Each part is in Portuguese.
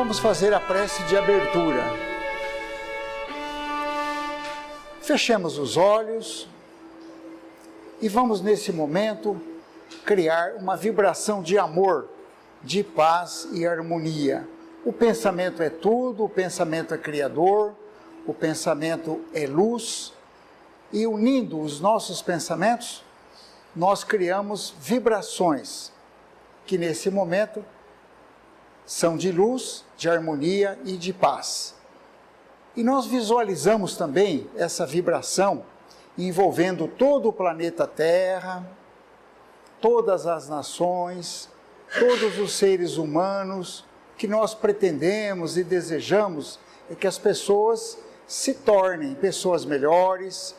vamos fazer a prece de abertura. Fechemos os olhos e vamos nesse momento criar uma vibração de amor, de paz e harmonia. O pensamento é tudo, o pensamento é criador, o pensamento é luz, e unindo os nossos pensamentos, nós criamos vibrações, que nesse momento são de luz, de harmonia e de paz. E nós visualizamos também essa vibração envolvendo todo o planeta Terra, todas as nações, todos os seres humanos, que nós pretendemos e desejamos é que as pessoas se tornem pessoas melhores,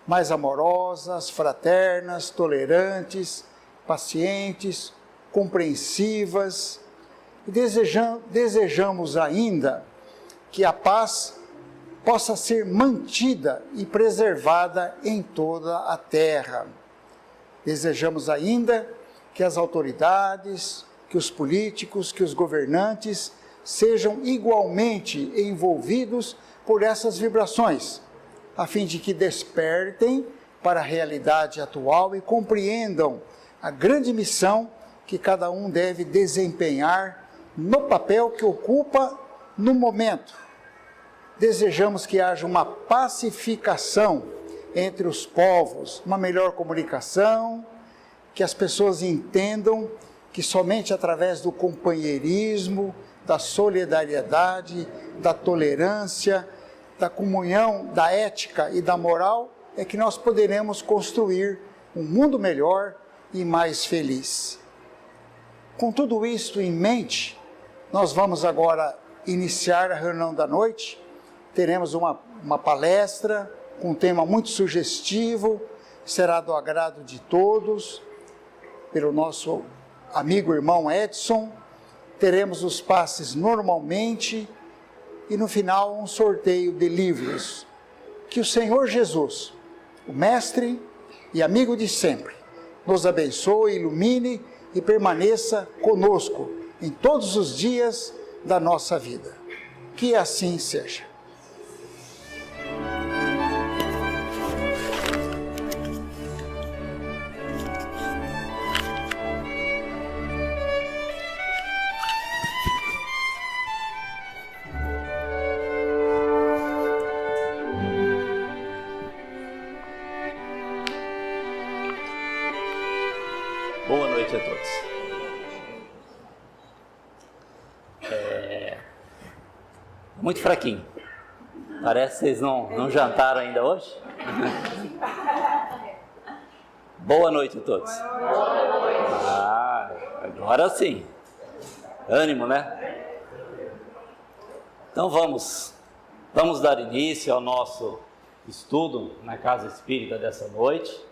mais amorosas, fraternas, tolerantes, pacientes, compreensivas. E desejamos ainda que a paz possa ser mantida e preservada em toda a terra. Desejamos ainda que as autoridades, que os políticos, que os governantes sejam igualmente envolvidos por essas vibrações, a fim de que despertem para a realidade atual e compreendam a grande missão que cada um deve desempenhar no papel que ocupa no momento. Desejamos que haja uma pacificação entre os povos, uma melhor comunicação, que as pessoas entendam que somente através do companheirismo, da solidariedade, da tolerância, da comunhão, da ética e da moral, é que nós poderemos construir um mundo melhor e mais feliz. Com tudo isto em mente, nós vamos agora iniciar a reunião da noite. Teremos uma palestra com um tema muito sugestivo, será do agrado de todos, pelo nosso amigo irmão Edson. Teremos os passes normalmente e no final um sorteio de livros. Que o Senhor Jesus, o Mestre e amigo de sempre, nos abençoe, ilumine e permaneça conosco em todos os dias da nossa vida. Que assim seja. Boa noite a todos. Muito fraquinho. Parece que vocês não jantaram ainda hoje. Boa noite a todos. Agora sim. Ânimo, né? Então vamos dar início ao nosso estudo na Casa Espírita dessa noite.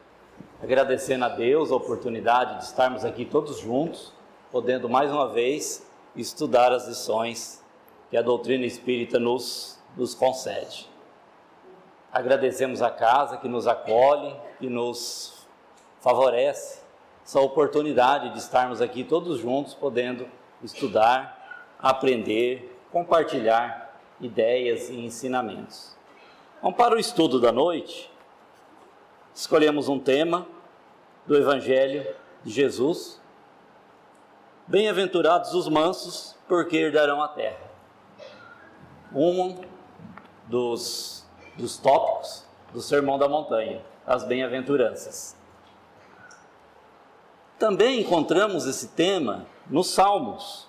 Agradecendo a Deus a oportunidade de estarmos aqui todos juntos, podendo mais uma vez estudar as lições que a doutrina espírita nos concede. Agradecemos a casa que nos acolhe, que nos favorece essa oportunidade de estarmos aqui todos juntos, podendo estudar, aprender, compartilhar ideias e ensinamentos. Então, para o estudo da noite, escolhemos um tema do Evangelho de Jesus. Bem-aventurados os mansos, porque herdarão a terra. Um dos tópicos do Sermão da Montanha, as bem-aventuranças. Também encontramos esse tema nos Salmos,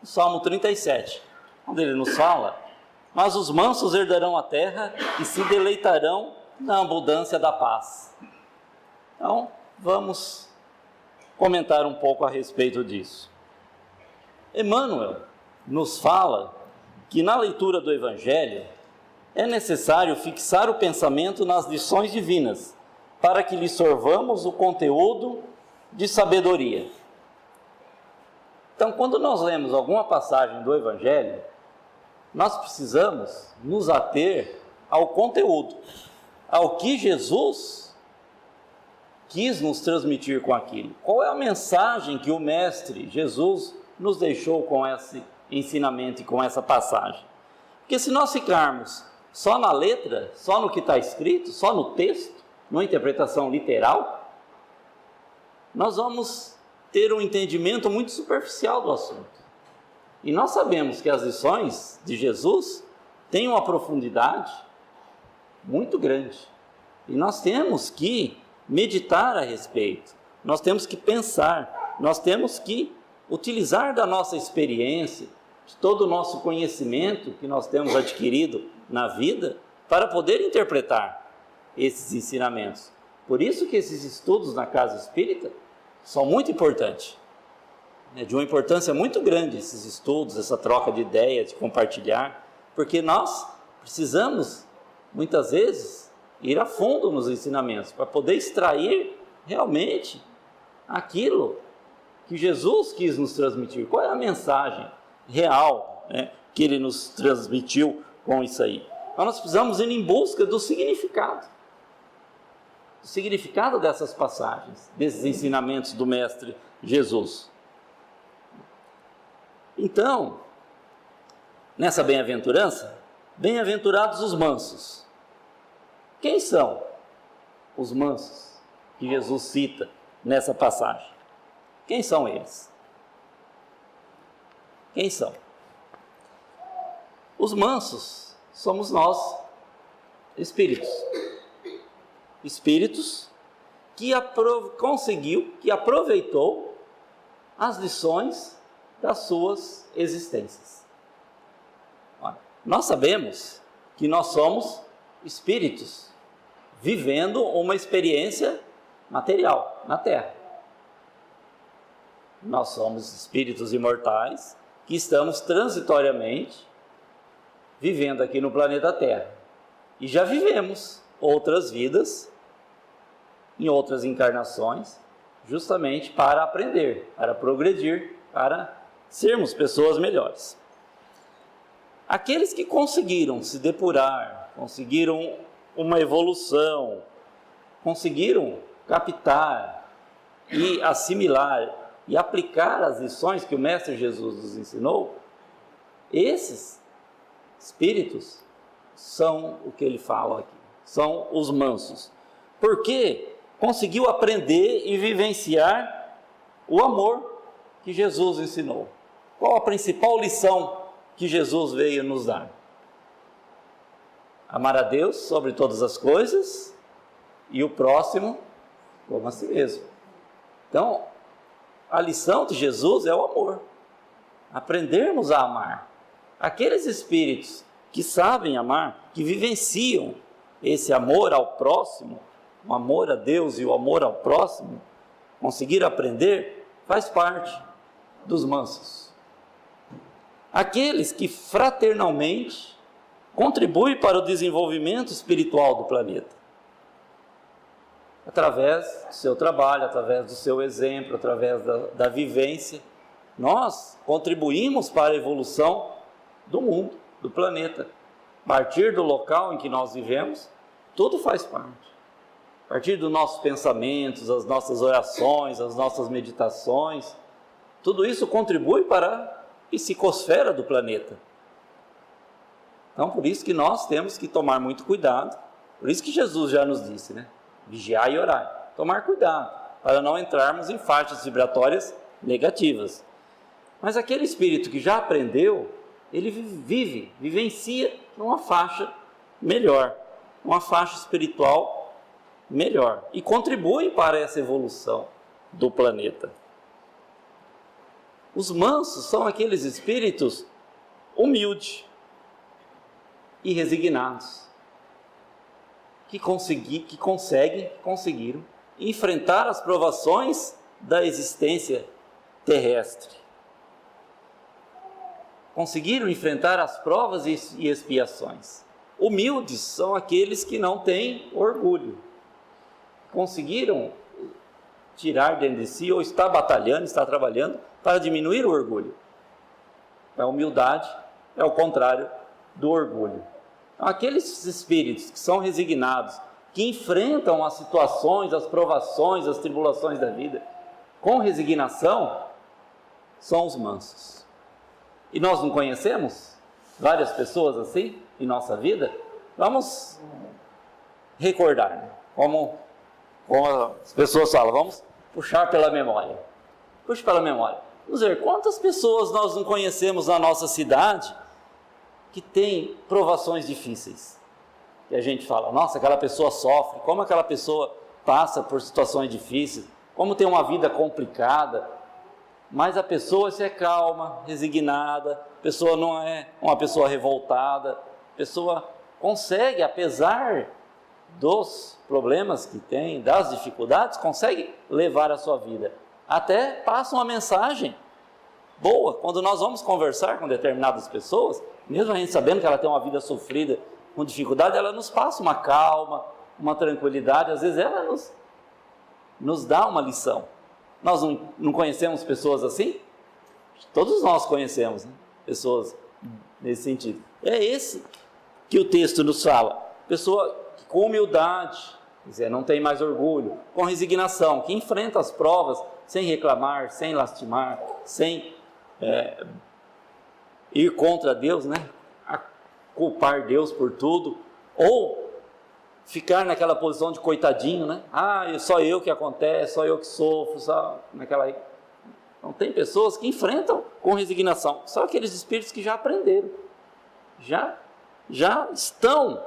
no Salmo 37, onde ele nos fala: mas os mansos herdarão a terra e se deleitarão na abundância da paz. Então, vamos comentar um pouco a respeito disso. Emmanuel nos fala que na leitura do Evangelho é necessário fixar o pensamento nas lições divinas, para que lhe sorvamos o conteúdo de sabedoria. Então, quando nós lemos alguma passagem do Evangelho, nós precisamos nos ater ao conteúdo, ao que Jesus quis nos transmitir com aquilo. Qual é a mensagem que o Mestre Jesus nos deixou com ensinamento e com essa passagem. Porque se nós ficarmos só na letra, só no que está escrito, só no texto, numa interpretação literal, nós vamos ter um entendimento muito superficial do assunto. E nós sabemos que as lições de Jesus têm uma profundidade muito grande. E nós temos que meditar a respeito, nós temos que pensar, nós temos que utilizar da nossa experiência, de todo o nosso conhecimento que nós temos adquirido na vida, para poder interpretar esses ensinamentos. Por isso que esses estudos na casa espírita são muito importantes. É de uma importância muito grande esses estudos, essa troca de ideias, de compartilhar, porque nós precisamos, muitas vezes, ir a fundo nos ensinamentos, para poder extrair realmente aquilo que Jesus quis nos transmitir. Qual é a mensagem real, né, que Ele nos transmitiu com isso aí? Então nós precisamos ir em busca do significado dessas passagens, desses ensinamentos do Mestre Jesus. Então, nessa bem-aventurança, bem-aventurados os mansos. Quem são os mansos que Jesus cita nessa passagem? Quem são eles? Quem são? Os mansos somos nós, espíritos. Espíritos que aproveitou as lições das suas existências. Olha, nós sabemos que nós somos espíritos vivendo uma experiência material na Terra. Nós somos espíritos imortais que estamos transitoriamente vivendo aqui no planeta Terra. E já vivemos outras vidas, em outras encarnações, justamente para aprender, para progredir, para sermos pessoas melhores. Aqueles que conseguiram se depurar, conseguiram uma evolução, conseguiram captar e assimilar e aplicar as lições que o Mestre Jesus nos ensinou, esses espíritos são o que ele fala aqui, são os mansos. Porque conseguiu aprender e vivenciar o amor que Jesus ensinou. Qual a principal lição que Jesus veio nos dar? Amar a Deus sobre todas as coisas e o próximo como a si mesmo. Então, a lição de Jesus é o amor. Aprendermos a amar. Aqueles espíritos que sabem amar, que vivenciam esse amor ao próximo, o amor a Deus e o amor ao próximo, conseguir aprender, faz parte dos mansos. Aqueles que fraternalmente contribuem para o desenvolvimento espiritual do planeta. Através do seu trabalho, através do seu exemplo, através da vivência, nós contribuímos para a evolução do mundo, do planeta. A partir do local em que nós vivemos, tudo faz parte. A partir dos nossos pensamentos, as nossas orações, as nossas meditações, tudo isso contribui para a psicosfera do planeta. Então, por isso que nós temos que tomar muito cuidado. Por isso que Jesus já nos disse, né? Vigiar e orar. Tomar cuidado, para não entrarmos em faixas vibratórias negativas. Mas aquele espírito que já aprendeu, ele vivencia numa faixa melhor, uma faixa espiritual melhor. E contribui para essa evolução do planeta. Os mansos são aqueles espíritos humildes e resignados, que conseguiram enfrentar as provações da existência terrestre. Conseguiram enfrentar as provas e expiações. Humildes são aqueles que não têm orgulho. Conseguiram tirar dentro de si, ou está batalhando, está trabalhando para diminuir o orgulho. A humildade é o contrário do orgulho. Então, aqueles espíritos que são resignados, que enfrentam as situações, as provações, as tribulações da vida, com resignação, são os mansos. E nós não conhecemos várias pessoas assim em nossa vida? Vamos recordar, né? Como as pessoas falam, vamos puxar pela memória. Puxa pela memória. Vamos ver, quantas pessoas nós não conhecemos na nossa cidade que tem provações difíceis? E a gente fala, nossa, aquela pessoa sofre, como aquela pessoa passa por situações difíceis, como tem uma vida complicada, mas a pessoa se é calma, resignada, a pessoa não é uma pessoa revoltada, a pessoa consegue, apesar dos problemas que tem, das dificuldades, consegue levar a sua vida. Até passa uma mensagem boa. Quando nós vamos conversar com determinadas pessoas, mesmo a gente sabendo que ela tem uma vida sofrida, com dificuldade, ela nos passa uma calma, uma tranquilidade. Às vezes ela nos dá uma lição. Nós não conhecemos pessoas assim? Todos nós conhecemos, né? Pessoas nesse sentido. É esse que o texto nos fala. Pessoa que com humildade, quer dizer, não tem mais orgulho, com resignação, que enfrenta as provas sem reclamar, sem lastimar, sem ir contra Deus, né? A culpar Deus por tudo, ou ficar naquela posição de coitadinho, né? Só eu que acontece, só eu que sofro, só naquela... Não, tem pessoas que enfrentam com resignação, são aqueles espíritos que já aprenderam, já estão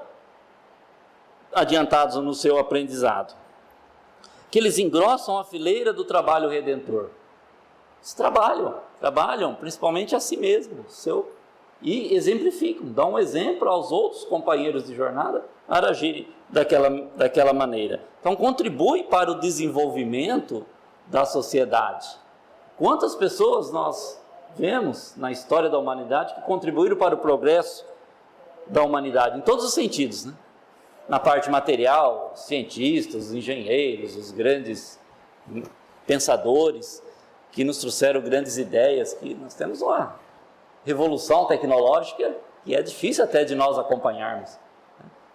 adiantados no seu aprendizado, que eles engrossam a fileira do trabalho redentor. Eles trabalham principalmente a si mesmos, e exemplificam, dão um exemplo aos outros companheiros de jornada para agirem daquela maneira. Então, contribui para o desenvolvimento da sociedade. Quantas pessoas nós vemos na história da humanidade que contribuíram para o progresso da humanidade, em todos os sentidos, né? Na parte material, os cientistas, os engenheiros, os grandes pensadores que nos trouxeram grandes ideias, que nós temos uma revolução tecnológica que é difícil até de nós acompanharmos.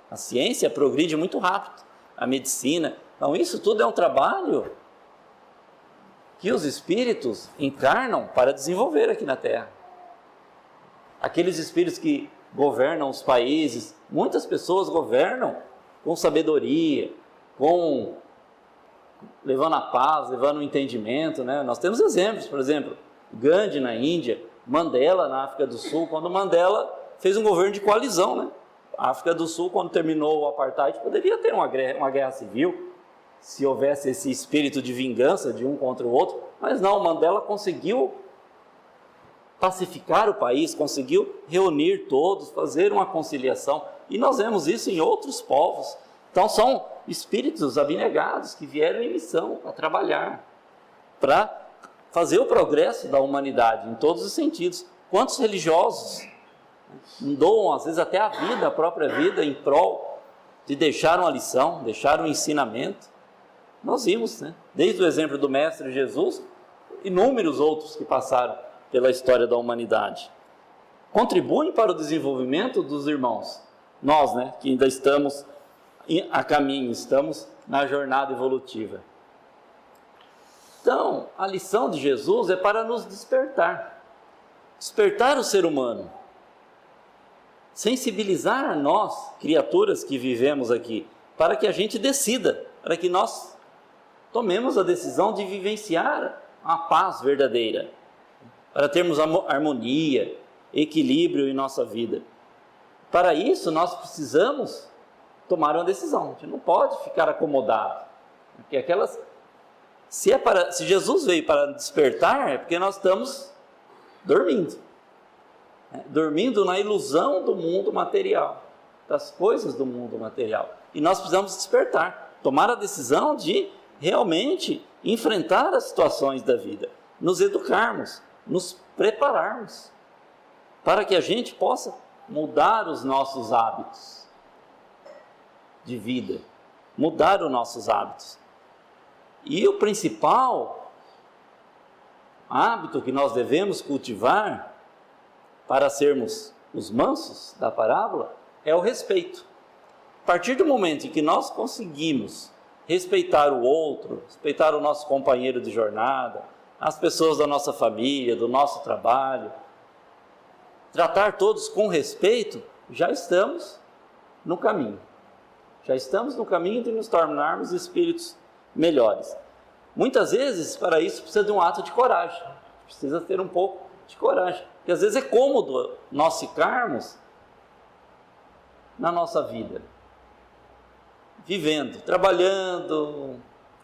A ciência progride muito rápido, a medicina. Então isso tudo é um trabalho que os espíritos encarnam para desenvolver aqui na Terra. Aqueles espíritos que governam os países, muitas pessoas governam com sabedoria, levando a paz, levando o entendimento, né? Nós temos exemplos, por exemplo, Gandhi na Índia, Mandela na África do Sul, quando Mandela fez um governo de coalizão, né? A África do Sul, quando terminou o apartheid, poderia ter uma guerra civil, se houvesse esse espírito de vingança de um contra o outro, mas não, Mandela conseguiu pacificar o país, conseguiu reunir todos, fazer uma conciliação, e nós vemos isso em outros povos. Então são espíritos abnegados que vieram em missão para trabalhar, para fazer o progresso da humanidade em todos os sentidos. Quantos religiosos doam às vezes até a vida, a própria vida, em prol de deixar uma lição, deixar um ensinamento? Nós vimos, né? Desde o exemplo do Mestre Jesus, inúmeros outros que passaram pela história da humanidade. Contribuem para o desenvolvimento dos irmãos. Nós, né, que ainda estamos a caminho, estamos na jornada evolutiva. Então, a lição de Jesus é para nos despertar o ser humano, sensibilizar a nós, criaturas que vivemos aqui, para que a gente decida, para que nós tomemos a decisão de vivenciar a paz verdadeira, para termos harmonia, equilíbrio em nossa vida. Para isso, nós precisamos tomar uma decisão. A gente não pode ficar acomodado, porque se Jesus veio para despertar, é porque nós estamos dormindo, né? Dormindo na ilusão do mundo material, das coisas do mundo material. E nós precisamos despertar, tomar a decisão de realmente enfrentar as situações da vida, nos educarmos, nos prepararmos, para que a gente possa mudar os nossos hábitos de vida, mudar os nossos hábitos. E o principal hábito que nós devemos cultivar para sermos os mansos da parábola é o respeito. A partir do momento em que nós conseguimos respeitar o outro, respeitar o nosso companheiro de jornada, as pessoas da nossa família, do nosso trabalho, tratar todos com respeito, já estamos no caminho. Já estamos no caminho de nos tornarmos espíritos melhores. Muitas vezes, para isso, precisa de um ato de coragem. Precisa ter um pouco de coragem. Porque às vezes é cômodo nós ficarmos na nossa vida, vivendo, trabalhando,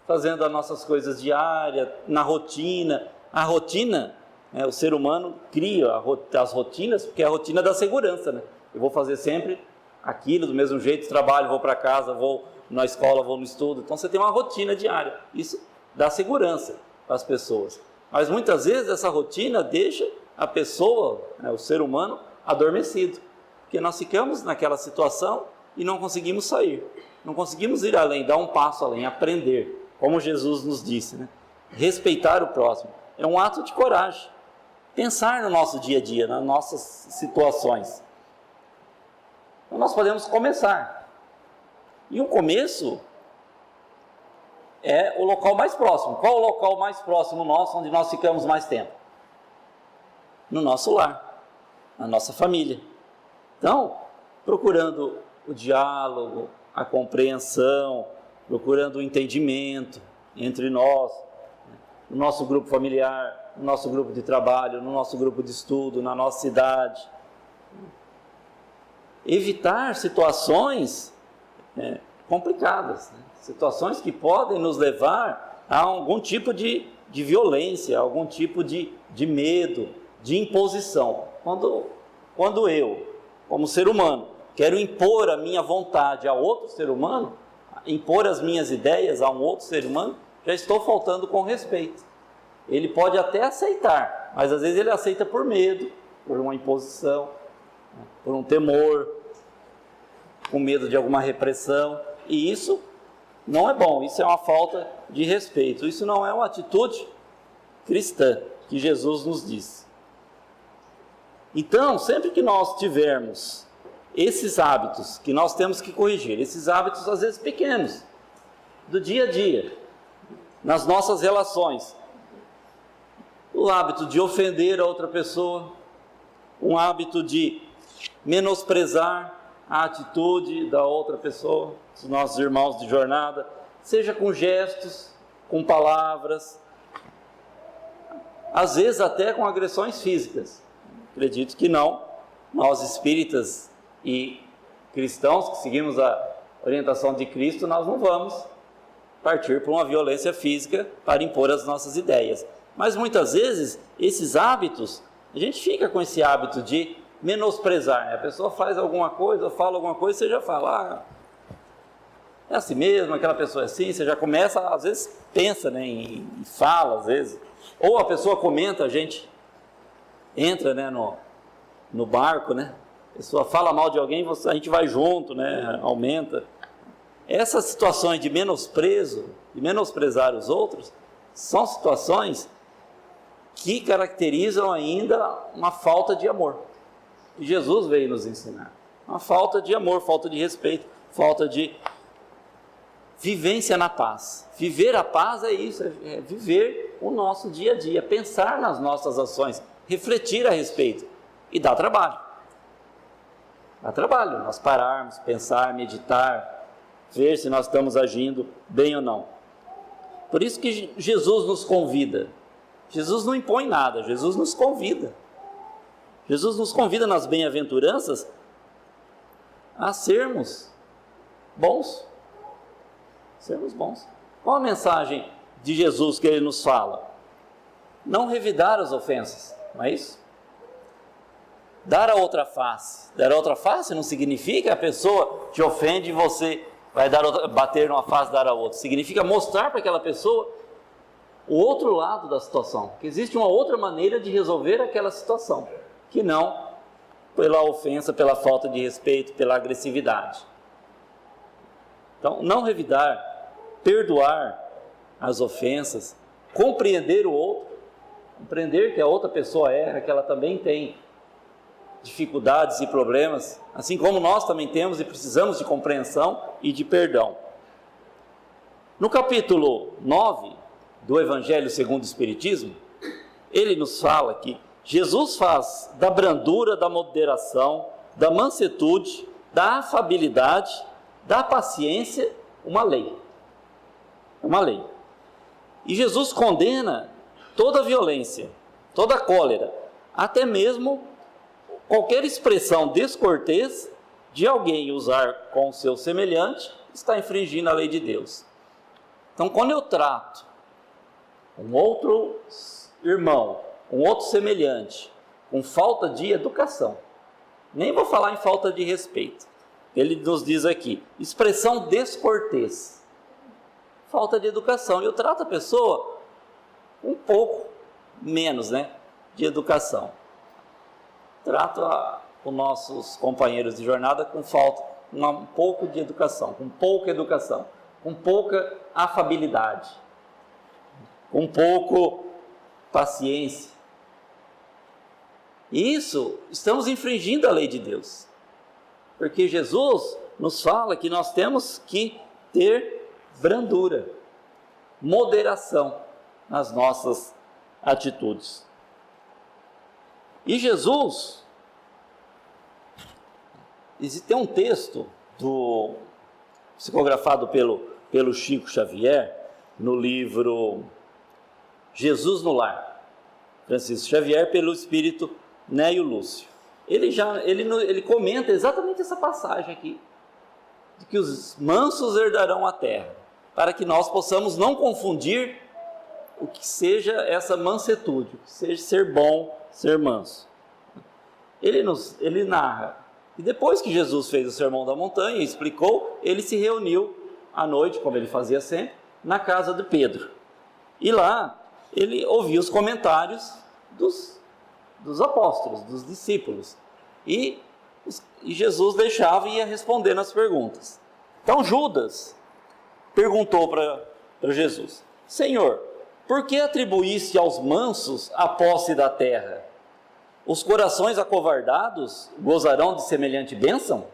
fazendo as nossas coisas diárias, na rotina. A rotina, o ser humano cria as rotinas, porque é a rotina da segurança, né? Eu vou fazer sempre aquilo do mesmo jeito, trabalho, vou para casa, vou na escola, vou no estudo. Então você tem uma rotina diária. Isso dá segurança para as pessoas. Mas muitas vezes essa rotina deixa a pessoa, o ser humano, adormecido. Porque nós ficamos naquela situação e não conseguimos sair. Não conseguimos ir além, dar um passo além, aprender. Como Jesus nos disse, né? Respeitar o próximo. É um ato de coragem. Pensar no nosso dia a dia, nas nossas situações. Então nós podemos começar. E o começo é o local mais próximo. Qual o local mais próximo nosso, onde nós ficamos mais tempo? No nosso lar, na nossa família. Então, procurando o diálogo, a compreensão, procurando o entendimento entre nós, no nosso grupo familiar, no nosso grupo de trabalho, no nosso grupo de estudo, na nossa cidade. Evitar situações complicadas, né? Situações que podem nos levar a algum tipo de violência, algum tipo de medo, de imposição. Quando eu, como ser humano, quero impor a minha vontade a outro ser humano, impor as minhas ideias a um outro ser humano, já estou faltando com respeito. Ele pode até aceitar, mas às vezes ele aceita por medo, por uma imposição, por um temor, com medo de alguma repressão, e isso não é bom, isso é uma falta de respeito, isso não é uma atitude cristã que Jesus nos disse. Então, sempre que nós tivermos esses hábitos que nós temos que corrigir, esses hábitos às vezes pequenos, do dia a dia, nas nossas relações, o hábito de ofender a outra pessoa, um hábito de menosprezar a atitude da outra pessoa, dos nossos irmãos de jornada, seja com gestos, com palavras, às vezes até com agressões físicas. Acredito que não, nós espíritas e cristãos que seguimos a orientação de Cristo, nós não vamos partir para uma violência física para impor as nossas ideias. Mas muitas vezes, esses hábitos, a gente fica com esse hábito de menosprezar, né? A pessoa faz alguma coisa, fala alguma coisa, você já fala, é assim mesmo, aquela pessoa é assim, você já começa, às vezes pensa, né, e fala, às vezes. Ou a pessoa comenta, a gente entra, né, no barco, né? A pessoa fala mal de alguém, a gente vai junto, né, aumenta. Essas situações de menosprezo, de menosprezar os outros, são situações que caracterizam ainda uma falta de amor. E Jesus veio nos ensinar. Uma falta de amor, falta de respeito, falta de vivência na paz. Viver a paz é isso, é viver o nosso dia a dia, pensar nas nossas ações, refletir a respeito. E dá trabalho. Dá trabalho nós pararmos, pensar, meditar, ver se nós estamos agindo bem ou não. Por isso que Jesus nos convida. Jesus não impõe nada, Jesus nos convida. Jesus nos convida nas bem-aventuranças a sermos bons. Sermos bons. Qual a mensagem de Jesus que ele nos fala? Não revidar as ofensas, não é isso? Dar a outra face. Dar a outra face não significa a pessoa te ofende e você vai bater numa face e dar a outra. Significa mostrar para aquela pessoa o outro lado da situação. Que existe uma outra maneira de resolver aquela situação. Que não pela ofensa, pela falta de respeito, pela agressividade. Então, não revidar, perdoar as ofensas, compreender o outro, compreender que a outra pessoa erra, que ela também tem dificuldades e problemas, assim como nós também temos e precisamos de compreensão e de perdão. No capítulo 9 do Evangelho segundo o Espiritismo, ele nos fala que Jesus faz da brandura, da moderação, da mansuetude, da afabilidade, da paciência, uma lei. Uma lei. E Jesus condena toda violência, toda cólera, até mesmo qualquer expressão descortês de alguém usar com o seu semelhante, está infringindo a lei de Deus. Então, quando eu trato um outro irmão, um outro semelhante, com falta de educação, nem vou falar em falta de respeito, ele nos diz aqui, expressão descortês, falta de educação, eu trato a pessoa um pouco menos, de educação, trato os nossos companheiros de jornada com falta, um pouco de educação, com pouca afabilidade, com pouco paciência. Isso, estamos infringindo a lei de Deus, porque Jesus nos fala que nós temos que ter brandura, moderação nas nossas atitudes. E Jesus, tem um texto psicografado pelo Chico Xavier, no livro Jesus no Lar, Francisco Xavier, pelo Espírito Néio Lúcio. Ele comenta exatamente essa passagem aqui, de que os mansos herdarão a terra, para que nós possamos não confundir o que seja essa mansuetude, o que seja ser bom, ser manso. Ele narra, e depois que Jesus fez o Sermão da Montanha e explicou, ele se reuniu à noite, como ele fazia sempre, na casa de Pedro. E lá ele ouvia os comentários dos apóstolos, dos discípulos. E Jesus deixava e ia respondendo as perguntas. Então Judas perguntou para Jesus: Senhor, por que atribuíste aos mansos a posse da terra? Os corações acovardados gozarão de semelhante bênção?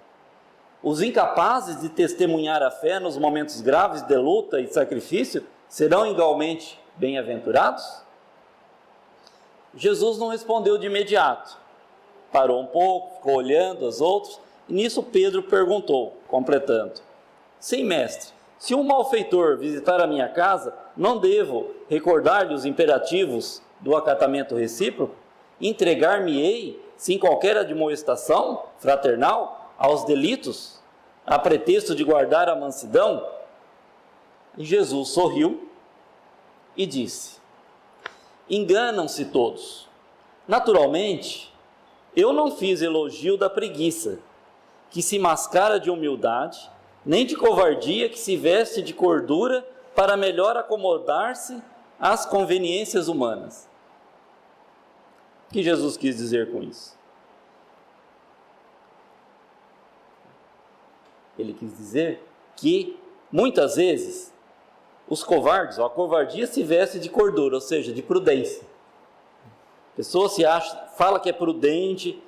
Os incapazes de testemunhar a fé nos momentos graves de luta e sacrifício serão igualmente bem-aventurados? Jesus não respondeu de imediato. Parou um pouco, ficou olhando os outros, e nisso Pedro perguntou, completando: Sim, mestre, se um malfeitor visitar a minha casa, não devo recordar-lhe os imperativos do acatamento recíproco? Entregar-me-ei, sem qualquer admoestação fraternal, aos delitos, a pretexto de guardar a mansidão? E Jesus sorriu e disse: Enganam-se todos. Naturalmente, eu não fiz elogio da preguiça, que se mascara de humildade, nem de covardia, que se veste de cordura para melhor acomodar-se às conveniências humanas. O que Jesus quis dizer com isso? Ele quis dizer que, muitas vezes, os covardes, a covardia se veste de cordura, ou seja, de prudência. A pessoa fala que é prudente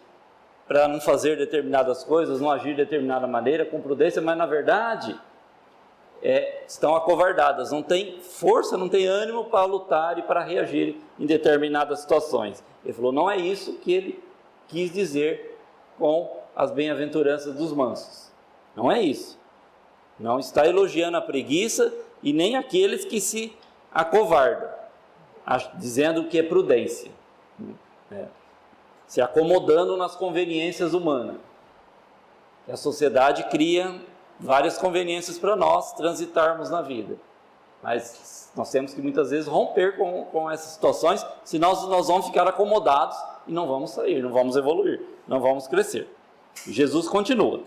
para não fazer determinadas coisas, não agir de determinada maneira, com prudência, mas na verdade estão acovardadas, não tem força, não tem ânimo para lutar e para reagir em determinadas situações. Ele falou, não é isso que ele quis dizer com as bem-aventuranças dos mansos. Não é isso. Não está elogiando a preguiça e nem aqueles que se acovardam, dizendo que é prudência. Se acomodando nas conveniências humanas. E a sociedade cria várias conveniências para nós transitarmos na vida. Mas nós temos que muitas vezes romper com essas situações, senão nós vamos ficar acomodados e não vamos sair, não vamos evoluir, não vamos crescer. E Jesus continua.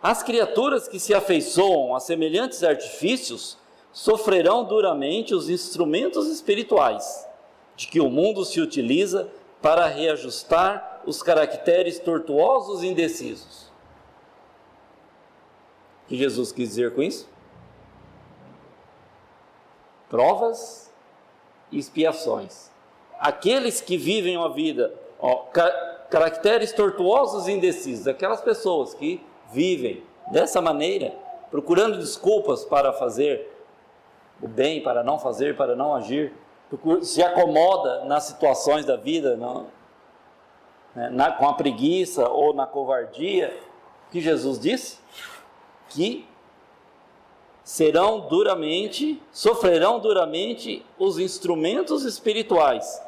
As criaturas que se afeiçoam a semelhantes artifícios sofrerão duramente os instrumentos espirituais de que o mundo se utiliza para reajustar os caracteres tortuosos e indecisos. O que Jesus quis dizer com isso? Provas e expiações. Aqueles que vivem uma vida, caracteres tortuosos e indecisos, aquelas pessoas que vivem dessa maneira, procurando desculpas para fazer o bem, para não fazer, para não agir, se acomoda nas situações da vida, né, com a preguiça ou na covardia, o que Jesus disse? Que sofrerão duramente os instrumentos espirituais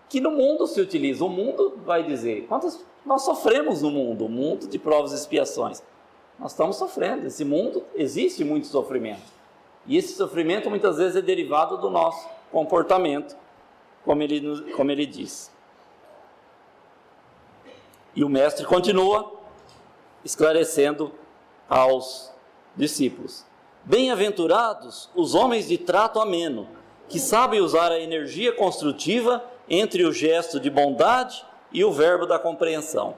que no mundo se utilizam. O mundo vai dizer, nós sofremos no mundo, o mundo de provas e expiações. Nós estamos sofrendo, esse mundo existe muito sofrimento. E esse sofrimento muitas vezes é derivado do nosso comportamento, como ele diz. E o mestre continua esclarecendo aos discípulos. Bem-aventurados os homens de trato ameno, que sabem usar a energia construtiva entre o gesto de bondade e o verbo da compreensão.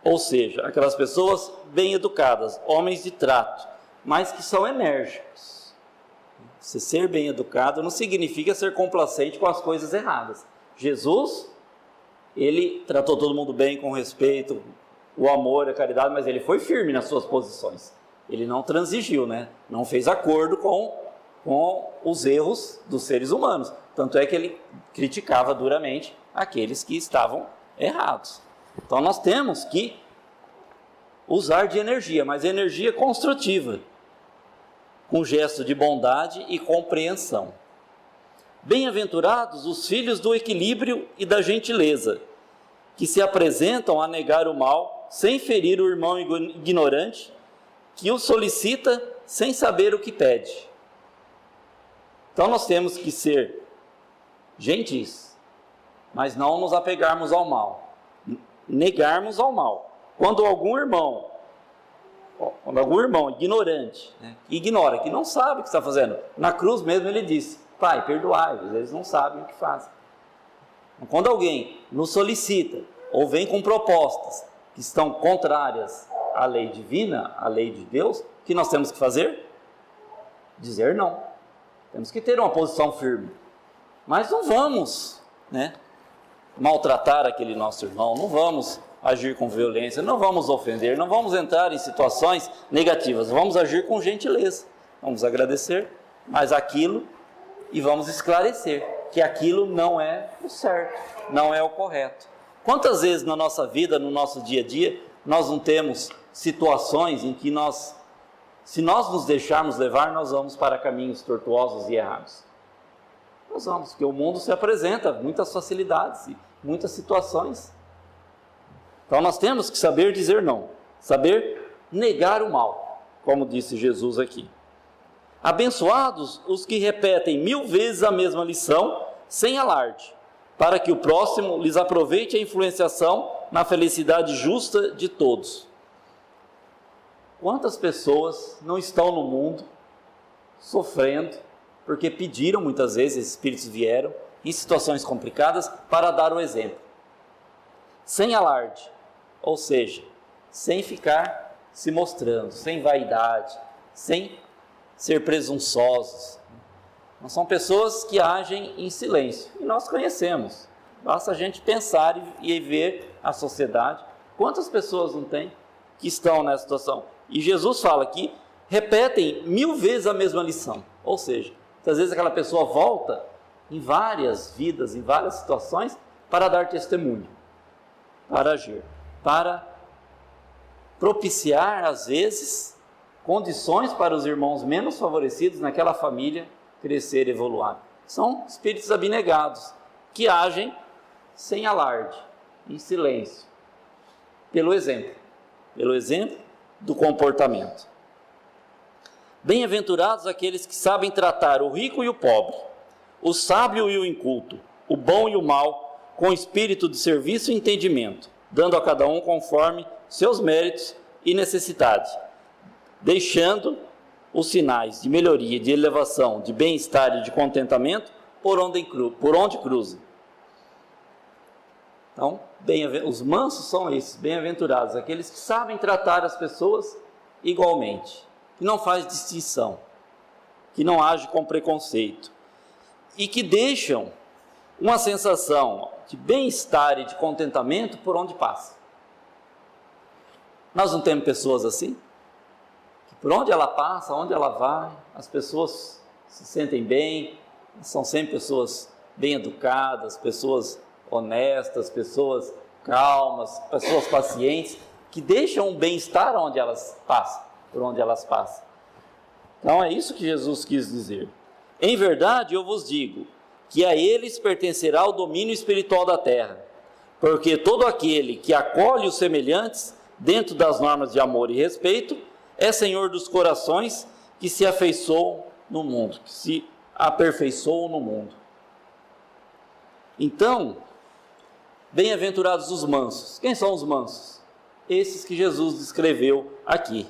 Ou seja, aquelas pessoas bem educadas, homens de trato, mas que são enérgicos. Se ser bem educado não significa ser complacente com as coisas erradas. Jesus, ele tratou todo mundo bem, com respeito, o amor, a caridade, mas ele foi firme nas suas posições. Ele não transigiu, né? Não fez acordo com os erros dos seres humanos. Tanto é que ele criticava duramente aqueles que estavam errados. Então nós temos que usar de energia, mas energia construtiva, com gesto de bondade e compreensão. Bem-aventurados os filhos do equilíbrio e da gentileza, que se apresentam a negar o mal, sem ferir o irmão ignorante, que o solicita sem saber o que pede. Então nós temos que ser gentis, mas não nos apegarmos ao mal, negarmos ao mal. Quando algum irmão ignorante, né, ignora, que não sabe o que está fazendo, na cruz mesmo ele disse, Pai, perdoai-os, eles não sabem o que fazem. Quando alguém nos solicita, ou vem com propostas que estão contrárias à lei divina, à lei de Deus, o que nós temos que fazer? Dizer não. Temos que ter uma posição firme. Mas não vamos, né, maltratar aquele nosso irmão, não vamos agir com violência, não vamos ofender, não vamos entrar em situações negativas, vamos agir com gentileza, vamos agradecer, mas aquilo, e vamos esclarecer que aquilo não é o certo, não é o correto. Quantas vezes na nossa vida, no nosso dia a dia, nós não temos situações em que se nós nos deixarmos levar, nós vamos para caminhos tortuosos e errados. Nós vamos, porque o mundo se apresenta muitas facilidades e muitas situações. Então nós temos que saber dizer não, saber negar o mal, como disse Jesus aqui. Abençoados os que repetem 1000 vezes a mesma lição, sem alarde, para que o próximo lhes aproveite a influenciação na felicidade justa de todos. Quantas pessoas não estão no mundo sofrendo, porque pediram muitas vezes, esses espíritos vieram, em situações complicadas, para dar o exemplo. Sem alarde, ou seja, sem ficar se mostrando, sem vaidade, sem ser presunçosos. Não são pessoas que agem em silêncio, e nós conhecemos. Basta a gente pensar e ver a sociedade. Quantas pessoas não tem que estão nessa situação? E Jesus fala que repetem 1000 vezes a mesma lição. Ou seja, às vezes aquela pessoa volta em várias vidas, em várias situações, para dar testemunho, para agir, para propiciar, às vezes, condições para os irmãos menos favorecidos naquela família crescer e evoluir. São espíritos abnegados, que agem sem alarde, em silêncio, pelo exemplo do comportamento. Bem-aventurados aqueles que sabem tratar o rico e o pobre, o sábio e o inculto, o bom e o mal, com espírito de serviço e entendimento, dando a cada um conforme seus méritos e necessidade, deixando os sinais de melhoria, de elevação, de bem-estar e de contentamento por onde cruzam. Então, os mansos são esses, bem-aventurados, aqueles que sabem tratar as pessoas igualmente, que não faz distinção, que não age com preconceito e que deixam uma sensação de bem-estar e de contentamento por onde passa. Nós não temos pessoas assim? Que por onde ela passa, onde ela vai, as pessoas se sentem bem, são sempre pessoas bem educadas, pessoas honestas, pessoas calmas, pessoas pacientes, que deixam o bem-estar onde elas passam, por onde elas passam. Então é isso que Jesus quis dizer. Em verdade eu vos digo, que a eles pertencerá o domínio espiritual da terra, porque todo aquele que acolhe os semelhantes dentro das normas de amor e respeito, é senhor dos corações que se afeiçoam no mundo, que se aperfeiçoam no mundo. Então, bem-aventurados os mansos. Quem são os mansos? Esses que Jesus descreveu aqui.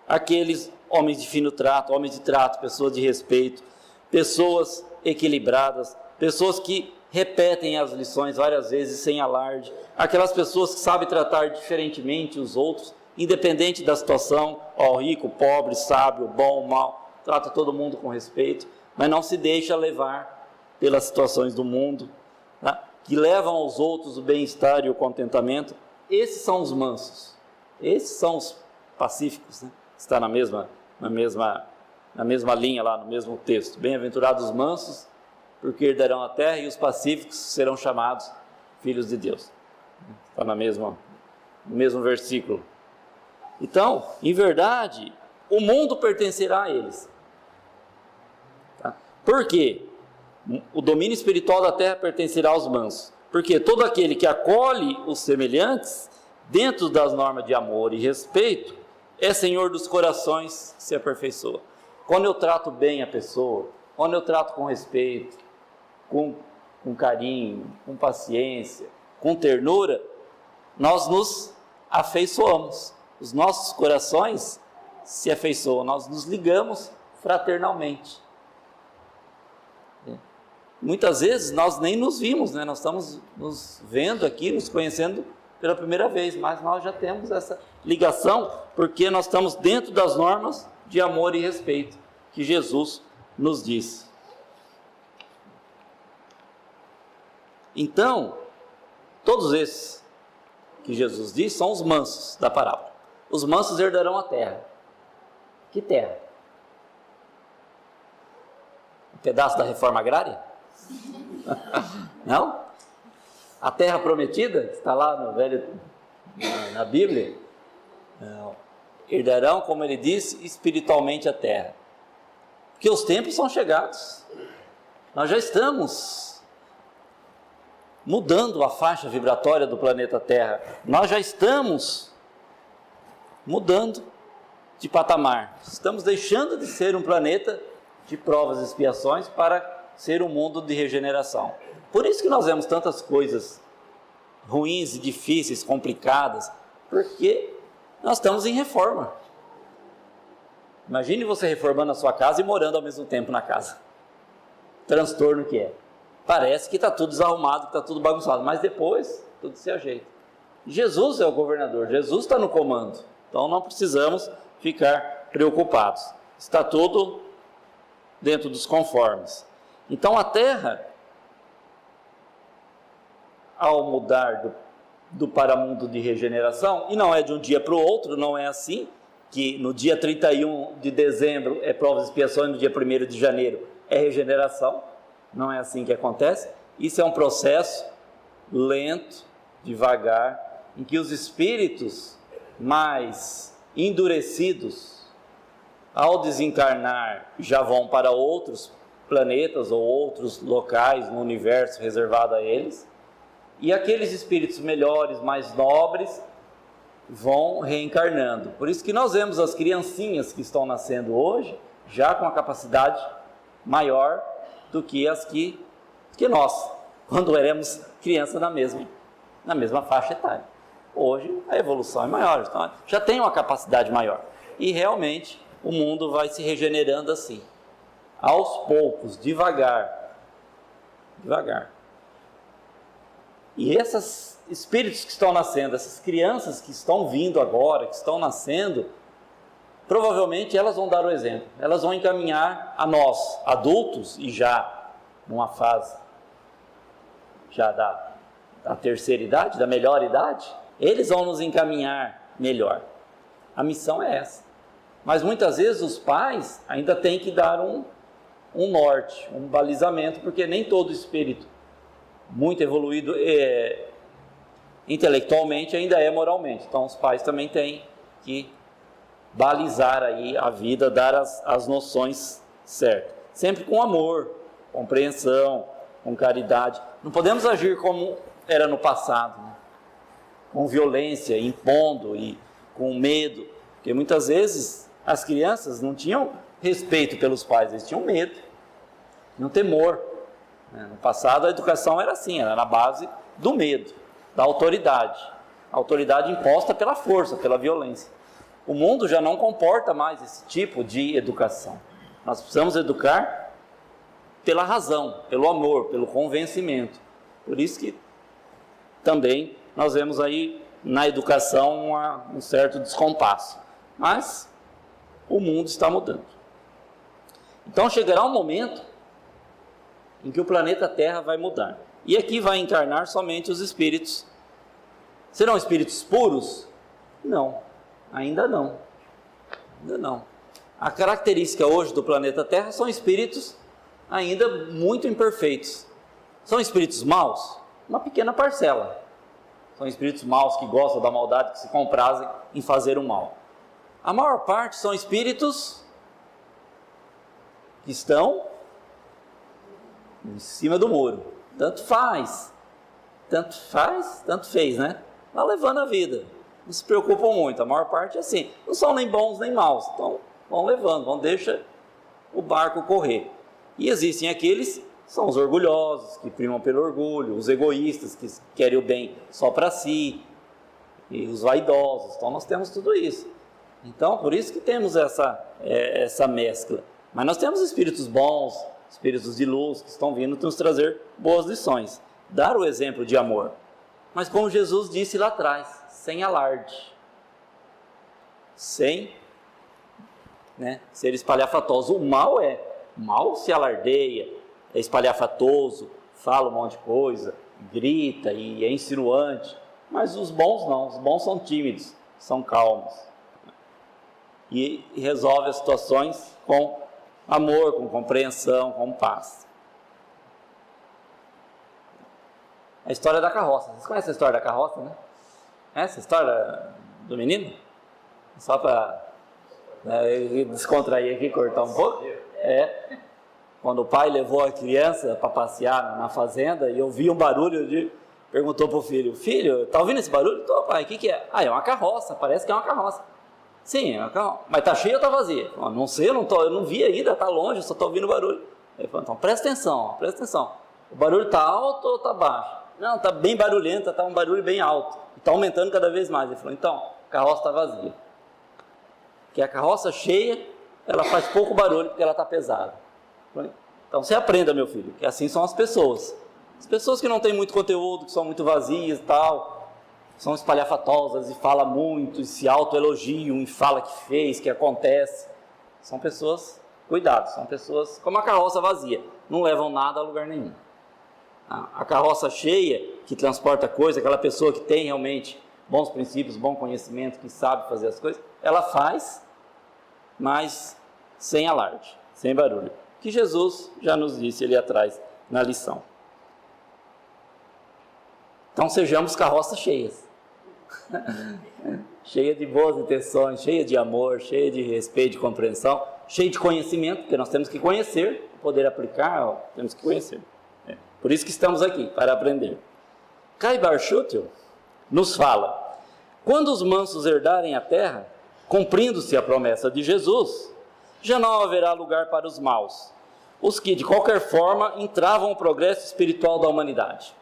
Aqueles homens de fino trato, homens de trato, pessoas de respeito, pessoas equilibradas, pessoas que repetem as lições várias vezes sem alarde, aquelas pessoas que sabem tratar diferentemente os outros, independente da situação, rico, pobre, sábio, bom, mal, trata todo mundo com respeito, mas não se deixa levar pelas situações do mundo, tá? Que levam aos outros o bem-estar e o contentamento. Esses são os mansos, esses são os pacíficos, né? Está na mesma linha lá, no mesmo texto. Bem-aventurados os mansos, porque herdarão a terra, e os pacíficos serão chamados filhos de Deus. Está no mesmo versículo. Então, em verdade, o mundo pertencerá a eles. Tá? Por quê? O domínio espiritual da terra pertencerá aos mansos. Porque todo aquele que acolhe os semelhantes, dentro das normas de amor e respeito, é senhor dos corações, se aperfeiçoa. Quando eu trato bem a pessoa, quando eu trato com respeito, com carinho, com paciência, com ternura, nós nos afeiçoamos. Os nossos corações se afeiçoam, nós nos ligamos fraternalmente. Muitas vezes nós nem nos vimos, né? Nós estamos nos vendo aqui, nos conhecendo pela primeira vez, mas nós já temos essa ligação, porque nós estamos dentro das normas de amor e respeito que Jesus nos disse. Então, todos esses que Jesus disse são os mansos da parábola. Os mansos herdarão a terra. Que terra? Um pedaço da reforma agrária? Não? A terra prometida, está lá na Bíblia. Não. Herdarão, como ele disse, espiritualmente a terra. Porque os tempos são chegados. Nós já estamos mudando a faixa vibratória do planeta Terra. Nós já estamos mudando de patamar. Estamos deixando de ser um planeta de provas e expiações para ser um mundo de regeneração. Por isso que nós vemos tantas coisas ruins e difíceis, complicadas, porque nós estamos em reforma. Imagine você reformando a sua casa e morando ao mesmo tempo na casa. Transtorno que é. Parece que está tudo desarrumado, que está tudo bagunçado, mas depois tudo se ajeita. Jesus é o governador, Jesus está no comando, então não precisamos ficar preocupados. Está tudo dentro dos conformes. Então a terra, ao mudar do paramundo de regeneração, e não é de um dia para o outro, não é assim, que no dia 31 de dezembro é provas e expiações, no dia 1º de janeiro é regeneração, não é assim que acontece. Isso é um processo lento, devagar, em que os espíritos mais endurecidos, ao desencarnar, já vão para outros planetas ou outros locais no universo reservado a eles, e aqueles espíritos melhores, mais nobres, vão reencarnando. Por isso que nós vemos as criancinhas que estão nascendo hoje, já com a capacidade maior do que as que nós, quando éramos crianças na mesma faixa etária. Hoje a evolução é maior, então já tem uma capacidade maior. E realmente o mundo vai se regenerando assim, aos poucos, devagar. E esses espíritos que estão nascendo, essas crianças que estão vindo agora, que estão nascendo, provavelmente elas vão dar o exemplo, elas vão encaminhar a nós, adultos, e já numa fase já da terceira idade, da melhor idade, eles vão nos encaminhar melhor. A missão é essa. Mas muitas vezes os pais ainda têm que dar um norte, um balizamento, porque nem todo espírito muito evoluído intelectualmente, ainda é moralmente. Então os pais também têm que balizar aí a vida, dar as noções certas. Sempre com amor, compreensão, com caridade. Não podemos agir como era no passado, né? Com violência, impondo e com medo. Porque muitas vezes as crianças não tinham respeito pelos pais, eles tinham medo, tinham temor. No passado a educação era assim, era na base do medo, da autoridade. A autoridade imposta pela força, pela violência. O mundo já não comporta mais esse tipo de educação. Nós precisamos educar pela razão, pelo amor, pelo convencimento. Por isso que também nós vemos aí na educação um certo descompasso. Mas o mundo está mudando. Então chegará um momento em que o planeta Terra vai mudar. E aqui vai encarnar somente os espíritos. Serão espíritos puros? Não, ainda não. Ainda não. A característica hoje do planeta Terra são espíritos ainda muito imperfeitos. São espíritos maus? Uma pequena parcela. São espíritos maus que gostam da maldade, que se comprazem em fazer o mal. A maior parte são espíritos que estão em cima do muro. Tanto faz, tanto fez, né? Vai levando a vida. Não se preocupam muito, a maior parte é assim. Não são nem bons nem maus, então vão levando, vão deixar o barco correr. E existem aqueles, são os orgulhosos, que primam pelo orgulho, os egoístas, que querem o bem só para si, e os vaidosos. Então nós temos tudo isso. Então, por isso que temos essa mescla. Mas nós temos espíritos bons, espíritos de luz, que estão vindo nos trazer boas lições. Dar o exemplo de amor. Mas como Jesus disse lá atrás, sem alarde. Sem ser espalhafatoso. O mal se alardeia, é espalhafatoso, fala um monte de coisa, grita e é insinuante. Mas os bons não, os bons são tímidos, são calmos. E resolve as situações com amor, com compreensão, com paz. A história da carroça. Vocês conhecem a história da carroça, né? Essa história do menino? Só para descontrair aqui, cortar um pouco. Quando o pai levou a criança para passear na fazenda e ouviu um barulho, perguntou para o filho: filho, tá ouvindo esse barulho? Tô, pai, o que é? É uma carroça, parece que é uma carroça. Sim, é uma carroça. Mas tá cheia ou tá vazia? Não sei, eu não vi ainda, tá longe, eu só tô ouvindo barulho. Ele falou: então presta atenção. O barulho tá alto ou tá baixo? Não, tá bem barulhento, tá um barulho bem alto. E tá aumentando cada vez mais. Ele falou: então, a carroça tá vazia. Porque a carroça cheia, ela faz pouco barulho porque ela tá pesada. Então você aprenda, meu filho, que assim são as pessoas. As pessoas que não têm muito conteúdo, que são muito vazias e tal, são espalhafatosas e falam muito, e se autoelogiam e falam que fez, que acontece. São pessoas, cuidado, são pessoas como a carroça vazia, não levam nada a lugar nenhum. A carroça cheia, que transporta coisa, aquela pessoa que tem realmente bons princípios, bom conhecimento, que sabe fazer as coisas, ela faz, mas sem alarde, sem barulho. Que Jesus já nos disse ali atrás na lição. Então sejamos carroças cheias. Cheia de boas intenções, cheia de amor, cheia de respeito, de compreensão, cheia de conhecimento, porque nós temos que conhecer, poder aplicar, temos que conhecer. Por isso que estamos aqui, para aprender. Caibar Schutel nos fala: quando os mansos herdarem a terra, cumprindo-se a promessa de Jesus, já não haverá lugar para os maus, os que de qualquer forma entravam o progresso espiritual da humanidade.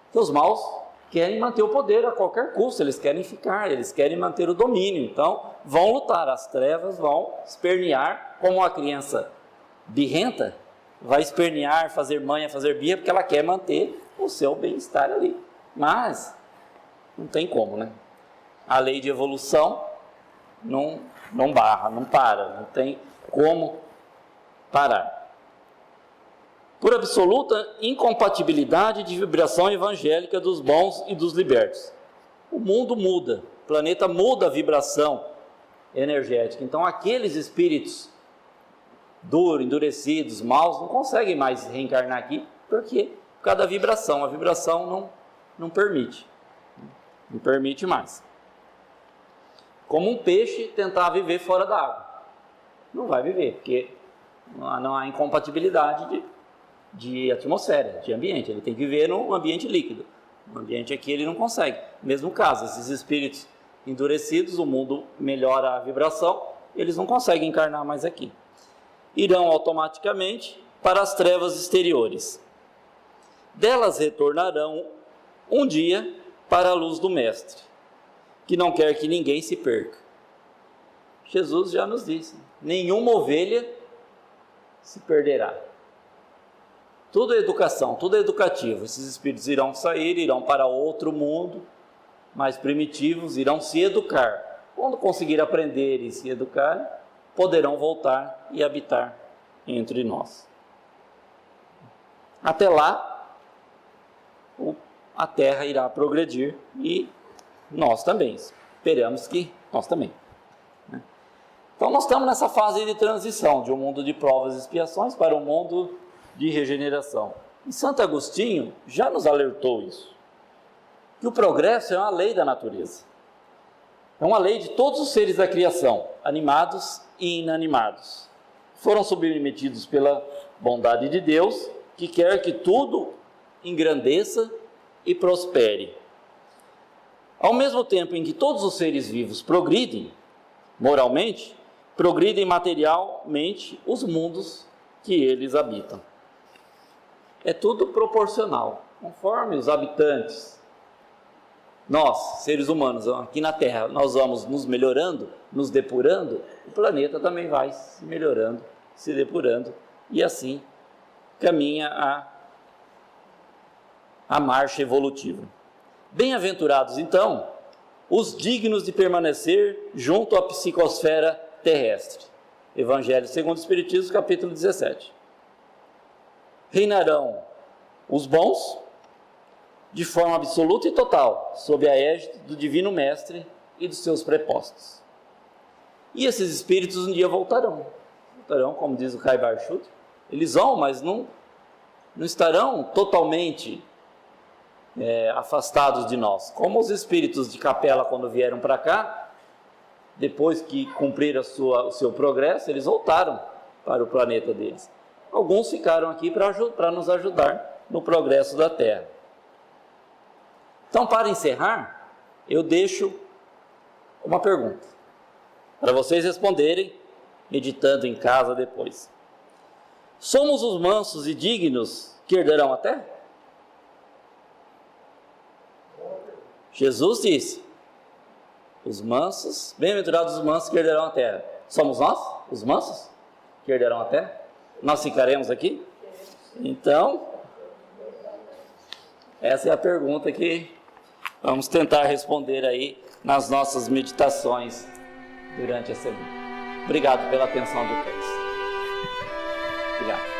Então, os maus querem manter o poder a qualquer custo, eles querem ficar, eles querem manter o domínio, então vão lutar, as trevas vão espernear, como a criança birrenta vai espernear, fazer manha, fazer birra, porque ela quer manter o seu bem-estar ali. Mas não tem como, né? A lei de evolução não barra, não para, não tem como parar. Por absoluta incompatibilidade de vibração evangélica dos bons e dos libertos. O mundo muda, o planeta muda a vibração energética. Então aqueles espíritos duros, endurecidos, maus, não conseguem mais reencarnar aqui. Por quê? Por causa da vibração. A vibração não permite. Não permite mais. Como um peixe tentar viver fora da água. Não vai viver, porque não há incompatibilidade de atmosfera, de ambiente. Ele tem que viver num ambiente líquido. No ambiente aqui ele não consegue. Mesmo caso, esses espíritos endurecidos, o mundo melhora a vibração, eles não conseguem encarnar mais aqui. Irão automaticamente para as trevas exteriores. Delas retornarão um dia para a luz do Mestre, que não quer que ninguém se perca. Jesus já nos disse, nenhuma ovelha se perderá. Tudo é educação, tudo é educativo. Esses espíritos irão sair, irão para outro mundo, mais primitivos, irão se educar. Quando conseguir aprender e se educar, poderão voltar e habitar entre nós. Até lá, a Terra irá progredir e nós também. Esperamos que nós também. Então nós estamos nessa fase de transição, de um mundo de provas e expiações para um mundo de regeneração. E Santo Agostinho já nos alertou isso. Que o progresso é uma lei da natureza. É uma lei de todos os seres da criação, animados e inanimados. Foram submetidos pela bondade de Deus, que quer que tudo engrandeça e prospere. Ao mesmo tempo em que todos os seres vivos progridem moralmente, progridem materialmente os mundos que eles habitam. É tudo proporcional, conforme os habitantes. Nós, seres humanos, aqui na Terra, nós vamos nos melhorando, nos depurando, o planeta também vai se melhorando, se depurando, e assim caminha a marcha evolutiva. Bem-aventurados, então, os dignos de permanecer junto à psicosfera terrestre. Evangelho segundo o Espiritismo, capítulo 17. Reinarão os bons, de forma absoluta e total, sob a égide do Divino Mestre e dos seus prepostos. E esses espíritos um dia voltarão. Voltarão, como diz o Kai Barchuto. Eles vão, mas não estarão totalmente afastados de nós. Como os espíritos de capela, quando vieram para cá, depois que cumpriram o seu progresso, eles voltaram para o planeta deles. Alguns ficaram aqui para nos ajudar no progresso da Terra. Então, para encerrar, eu deixo uma pergunta para vocês responderem, meditando em casa depois. Somos os mansos e dignos que herdarão a terra? Jesus disse, os mansos, bem-aventurados os mansos que herdarão a terra. Somos nós, os mansos, que herdarão a terra? Nós ficaremos aqui? Então, essa é a pergunta que vamos tentar responder aí nas nossas meditações durante a semana. Obrigado pela atenção de todos. Obrigado.